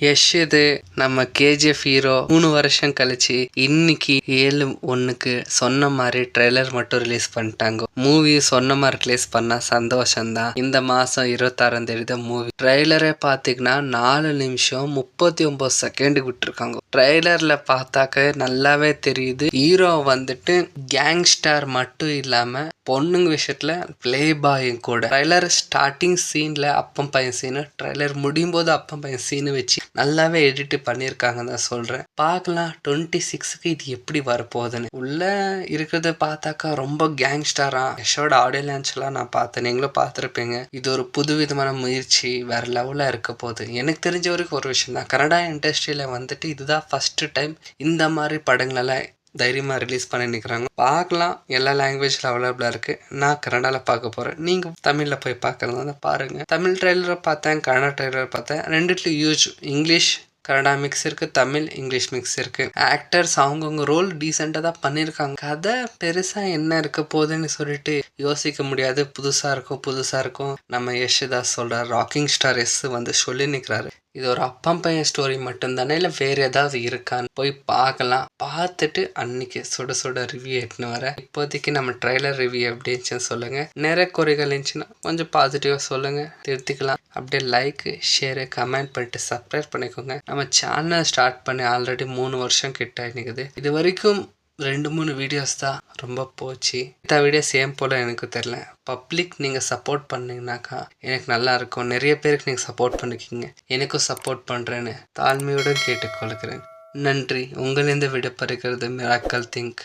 யஷ் இது நம்ம KGF hero 3 வருஷம் கழிச்சு இன்னைக்கு 7/1க்கு சொன்ன மாதிரி ட்ரெய்லர் மட்டும் ரிலீஸ் பண்ணிட்டாங்க. மூவி சொன்ன மாதிரி ரிலீஸ் பண்ணா சந்தோஷம்தான். இந்த மாசம் 26ஆம் தேதி தான் மூவி. ட்ரெய்லரே பாத்தீங்கன்னா 4 நிமிஷம் 39 செகண்டுக்கு விட்டுருக்காங்க. ட்ரெய்லர்ல பார்த்தாக்க நல்லாவே தெரியுது ஹீரோ வந்துட்டு கேங்ஸ்டர் மட்டும் இல்லாம பொண்ணுங்க விஷயத்துல பிளே பாயும் கூட. ட்ரெய்லர் ஸ்டார்டிங் சீன்ல அப்பம் பையன் சீனு, ட்ரெய்லர் முடியும் போது அப்பம் பையன் சீனு வச்சு நல்லாவே எடிட் பண்ணியிருக்காங்கன்னு தான் சொல்றேன். பார்க்கலாம் 26க்கு இது எப்படி வரப்போகுதுன்னு. உள்ள இருக்கிறத பார்த்தாக்கா ரொம்ப கேங்ஸ்டரா யஷோட ஆடியோ லான்ச்லாம் நான் பார்த்தேன், நீங்களும் பார்த்துருப்பீங்க. இது ஒரு புது விதமான முயற்சி, வேற லெவலில் இருக்க போகுது. எனக்கு தெரிஞ்ச வரைக்கும் ஒரு விஷயம் தான், கன்னடா இண்டஸ்ட்ரியில வந்துட்டு இதுதான் ஃபர்ஸ்ட் டைம் இந்த மாதிரி படங்களெல்லாம் தைரியமாக ரிலீஸ் பண்ணி நிற்கிறாங்க. பார்க்கலாம், எல்லா லாங்குவேஜில் அவைலபிளாக இருக்குது. நான் கன்னடாவில் பார்க்க போகிறேன், நீங்கள் தமிழில் போய் பார்க்குறதா பாருங்கள். தமிழ் ட்ரெய்லரை பார்த்தேன், கன்னடா ட்ரெய்லர் பார்த்தேன். ரெண்டுத்துலையும் யூஸ் இங்கிலீஷ் கன்னடா மிக்ஸ் இருக்குது, தமிழ் இங்கிலீஷ் மிக்ஸ் இருக்குது. ஆக்டர்ஸ் அவங்கவுங்க ரோல் டீசெண்டாக தான் பண்ணியிருக்காங்க. கதை பெருசாக என்ன இருக்க போகுதுன்னு சொல்லிட்டு யோசிக்க முடியாது. புதுசாக இருக்கும். நம்ம யஷ் தாஸ் சொல்கிறார், ராக்கிங் ஸ்டார் எஸ் வந்து சொல்லி நிற்கிறாரு, இது ஒரு அப்பம் பையன் ஸ்டோரி மட்டும்தானே, இல்லை வேறு ஏதாவது இருக்கான்னு போய் பார்க்கலாம். பார்த்துட்டு அன்னைக்கு சுட சுட ரிவ்யூ எடுத்துன்னு வரேன். இப்போதைக்கு நம்ம ட்ரெய்லர் ரிவ்யூ எப்படி இருந்துச்சுன்னு சொல்லுங்கள். நிறைய குறைகள் இருந்துச்சுன்னா கொஞ்சம் பாசிட்டிவாக சொல்லுங்கள், திருத்திக்கலாம். அப்படியே லைக் ஷேரு கமெண்ட் பண்ணிட்டு சப்ஸ்கிரைப் பண்ணிக்கோங்க. நம்ம சேனல் ஸ்டார்ட் பண்ணி ஆல்ரெடி 3 வருஷம் கிட்ட நிற்குது. இது வரைக்கும் 2-3 வீடியோஸ் தான் ரொம்ப போச்சு. இந்த வீடியோ சேம் போல் எனக்கு தெரில. பப்ளிக் நீங்கள் சப்போர்ட் பண்ணிங்கனாக்கா எனக்கு நல்லா இருக்கும். நிறைய பேருக்கு நீங்கள் சப்போர்ட் பண்ணிக்கிங்க, எனக்கும் சப்போர்ட் பண்ணுறேன்னு தாழ்மையோடு கேட்டுக்கொள்கிறேன். நன்றி. உங்களிருந்து விடைபெறுகிறது மிராக்கல் திங்க்.